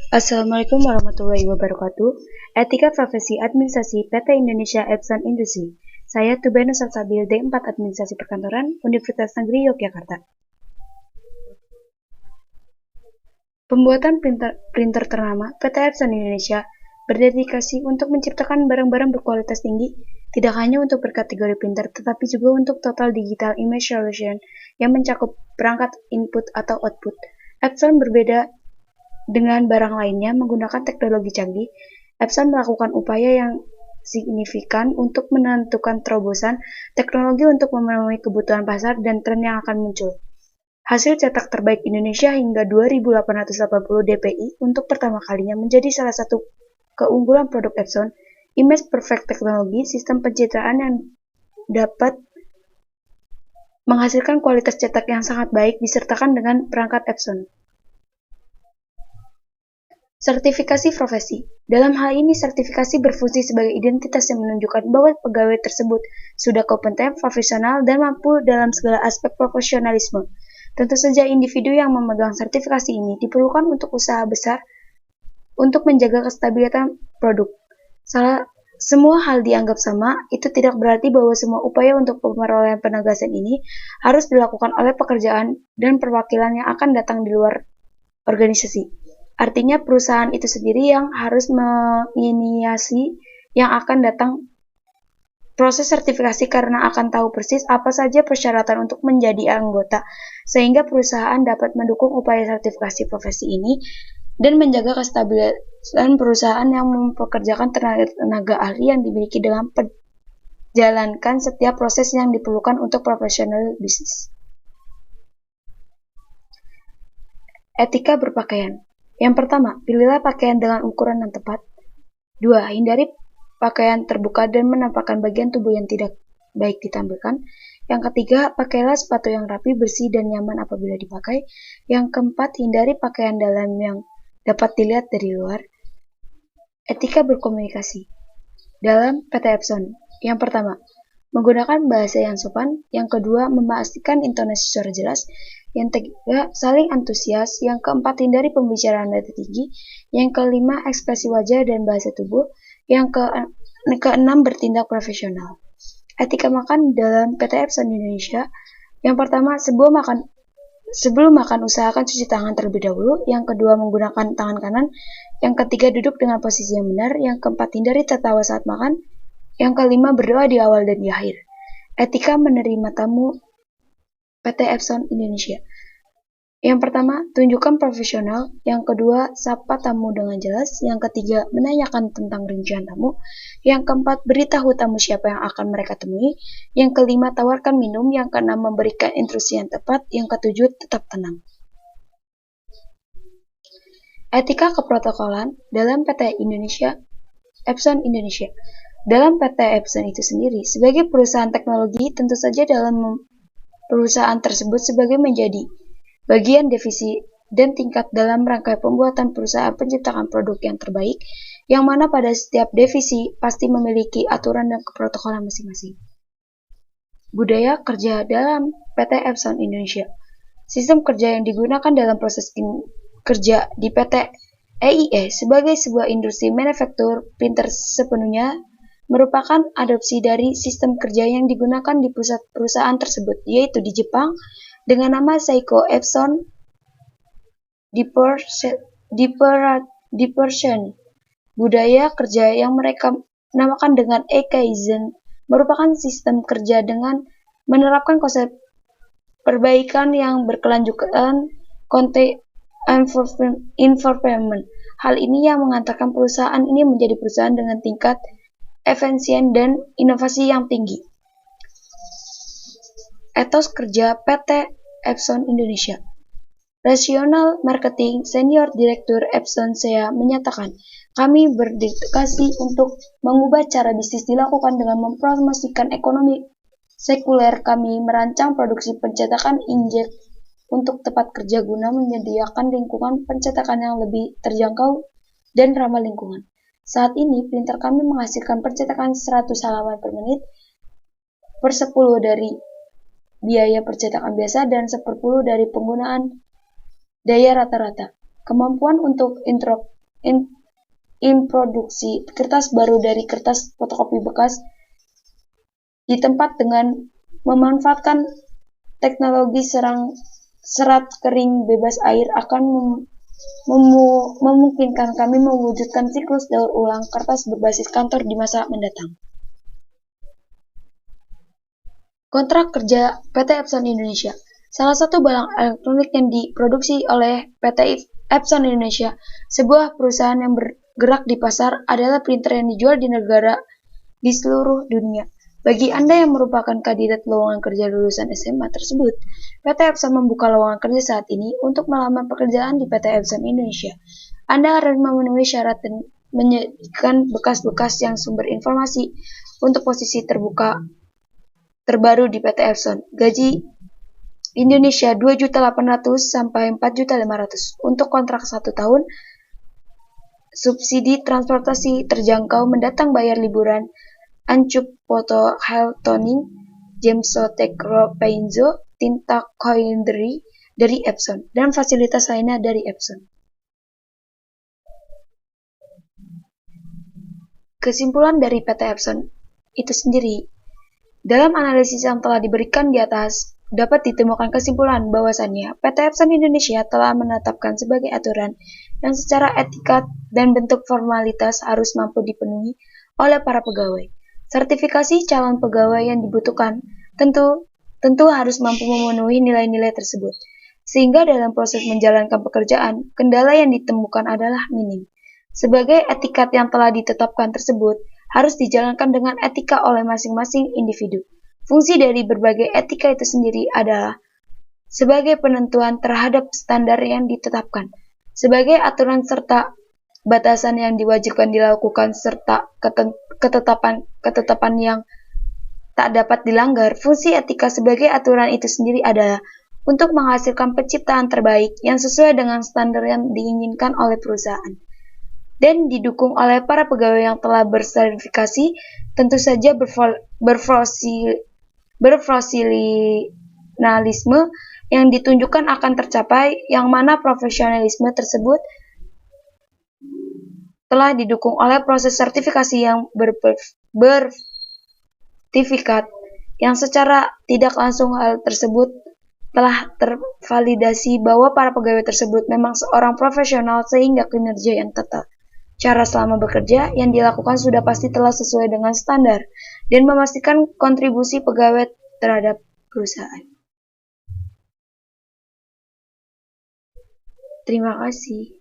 Assalamualaikum warahmatullahi wabarakatuh. Etika Profesi Administrasi PT Indonesia Epson Industri. Saya Tubeno Salsabil D4 Administrasi Perkantoran Universitas Negeri Yogyakarta. Pembuatan printer ternama PT Epson Indonesia berdedikasi untuk menciptakan barang-barang berkualitas tinggi, tidak hanya untuk berkategori printer, tetapi juga untuk Total Digital Image Solution yang mencakup perangkat input atau output. Epson berbeda dengan barang lainnya menggunakan teknologi canggih. Epson melakukan upaya yang signifikan untuk menentukan terobosan teknologi untuk memenuhi kebutuhan pasar dan tren yang akan muncul. Hasil cetak terbaik Indonesia hingga 2880 dpi untuk pertama kalinya menjadi salah satu keunggulan produk Epson. Image Perfect Technology, sistem pencitraan yang dapat menghasilkan kualitas cetak yang sangat baik disertakan dengan perangkat Epson. Sertifikasi profesi. Dalam hal ini, sertifikasi berfungsi sebagai identitas yang menunjukkan bahwa pegawai tersebut sudah kompeten, profesional, dan mampu dalam segala aspek profesionalisme. Tentu saja individu yang memegang sertifikasi ini diperlukan untuk usaha besar untuk menjaga kestabilitas produk. Semua hal dianggap sama, itu tidak berarti bahwa semua upaya untuk pemerolehan penegasan ini harus dilakukan oleh pekerjaan dan perwakilan yang akan datang di luar organisasi. Artinya perusahaan itu sendiri yang harus menginisiasi yang akan datang proses sertifikasi karena akan tahu persis apa saja persyaratan untuk menjadi anggota, sehingga perusahaan dapat mendukung upaya sertifikasi profesi ini dan menjaga kestabilitasan perusahaan yang mempekerjakan tenaga ahli yang dimiliki dalam menjalankan setiap proses yang diperlukan untuk profesional bisnis. Etika berpakaian. Yang pertama, pilihlah pakaian dengan ukuran yang tepat. 2. Hindari pakaian terbuka dan menampakkan bagian tubuh yang tidak baik ditampilkan. Yang ketiga, pakailah sepatu yang rapi, bersih, dan nyaman apabila dipakai. Yang keempat, hindari pakaian dalam yang dapat dilihat dari luar. Etika berkomunikasi. Dalam PT Epson. Yang pertama, menggunakan bahasa yang sopan. Yang kedua, memastikan intonasi suara jelas. Yang ketiga, saling antusias. Yang keempat, hindari pembicaraan nada tinggi. Yang kelima, ekspresi wajah dan bahasa tubuh. Yang keenam, bertindak profesional. Etika makan dalam PT Epson Indonesia. Yang pertama, sebelum makan usahakan cuci tangan terlebih dahulu. Yang kedua, menggunakan tangan kanan. Yang ketiga, duduk dengan posisi yang benar. Yang keempat, hindari tertawa saat makan. Yang kelima, berdoa di awal dan di akhir. Etika menerima tamu PT Epson Indonesia. Yang pertama, tunjukkan profesional. Yang kedua, sapa tamu dengan jelas. Yang ketiga, menanyakan tentang rincian tamu. Yang keempat, beritahu tamu siapa yang akan mereka temui. Yang kelima, tawarkan minum. Yang keenam, memberikan instruksi yang tepat. Yang ketujuh, tetap tenang. Etika keprotokolan dalam PT Epson Indonesia. Dalam PT Epson itu sendiri, sebagai perusahaan teknologi, tentu saja dalam perusahaan tersebut sebagai menjadi bagian divisi dan tingkat dalam rangka pembuatan perusahaan penciptakan produk yang terbaik, yang mana pada setiap divisi pasti memiliki aturan dan keprotokolan masing-masing. Budaya kerja dalam PT Epson Indonesia. Sistem kerja yang digunakan dalam proses kerja di PT EIE sebagai sebuah industri manufaktur printer sepenuhnya merupakan adopsi dari sistem kerja yang digunakan di pusat perusahaan tersebut, yaitu di Jepang dengan nama Seiko Epson Depression. Budaya kerja yang mereka namakan dengan Kaizen merupakan sistem kerja dengan menerapkan konsep perbaikan yang berkelanjutan, continuous improvement. Hal ini yang mengantarkan perusahaan ini menjadi perusahaan dengan tingkat efisien dan inovasi yang tinggi. Etos kerja PT Epson Indonesia. Regional Marketing Senior Direktur Epson Sea menyatakan, kami berdedikasi untuk mengubah cara bisnis dilakukan dengan mempromosikan ekonomi sekuler. Kami merancang produksi pencetakan inkjet untuk tempat kerja guna menyediakan lingkungan pencetakan yang lebih terjangkau dan ramah lingkungan. Saat ini, printer kami menghasilkan pencetakan 100 halaman per menit, per 10 dari biaya percetakan biasa dan 10 dari penggunaan daya rata-rata. Kemampuan untuk memproduksi kertas baru dari kertas fotokopi bekas di tempat dengan memanfaatkan teknologi serat kering bebas air akan memungkinkan kami mewujudkan siklus daur ulang kertas berbasis kantor di masa mendatang. Kontrak kerja PT Epson Indonesia. Salah satu barang elektronik yang diproduksi oleh PT Epson Indonesia, sebuah perusahaan yang bergerak di pasar, adalah printer yang dijual di negara di seluruh dunia. Bagi Anda yang merupakan kandidat lowongan kerja lulusan SMA tersebut, PT Epson membuka lowongan kerja saat ini untuk melamar pekerjaan di PT Epson Indonesia. Anda harus memenuhi syarat dan menyediakan bekas-bekas yang sumber informasi untuk posisi terbaru di PT Epson. Gaji Indonesia 2.800.000 sampai 4.500.000 untuk kontrak 1 tahun. Subsidi transportasi terjangkau mendatang bayar liburan, Ancup Foto Hair Toning, Gemso Tekro Painzo, tinta coindery dari Epson, dan fasilitas lainnya dari Epson. Kesimpulan dari PT Epson itu sendiri. Dalam analisis yang telah diberikan di atas, dapat ditemukan kesimpulan bahwasannya PT Epson Indonesia telah menetapkan sebagai aturan yang secara etika dan bentuk formalitas harus mampu dipenuhi oleh para pegawai. Sertifikasi calon pegawai yang dibutuhkan tentu harus mampu memenuhi nilai-nilai tersebut, sehingga dalam proses menjalankan pekerjaan, kendala yang ditemukan adalah minim. Sebagai etikat yang telah ditetapkan tersebut, harus dijalankan dengan etika oleh masing-masing individu. Fungsi dari berbagai etika itu sendiri adalah sebagai penentuan terhadap standar yang ditetapkan, sebagai aturan serta batasan yang diwajibkan dilakukan serta ketetapan yang tak dapat dilanggar. Fungsi etika sebagai aturan itu sendiri adalah untuk menghasilkan penciptaan terbaik yang sesuai dengan standar yang diinginkan oleh perusahaan dan didukung oleh para pegawai yang telah bersertifikasi. Tentu saja berprofesionalisme yang ditunjukkan akan tercapai, yang mana profesionalisme tersebut telah didukung oleh proses sertifikasi yang bersertifikat, yang secara tidak langsung hal tersebut telah tervalidasi bahwa para pegawai tersebut memang seorang profesional sehingga kinerja yang tetap cara selama bekerja yang dilakukan sudah pasti telah sesuai dengan standar dan memastikan kontribusi pegawai terhadap perusahaan. Terima kasih.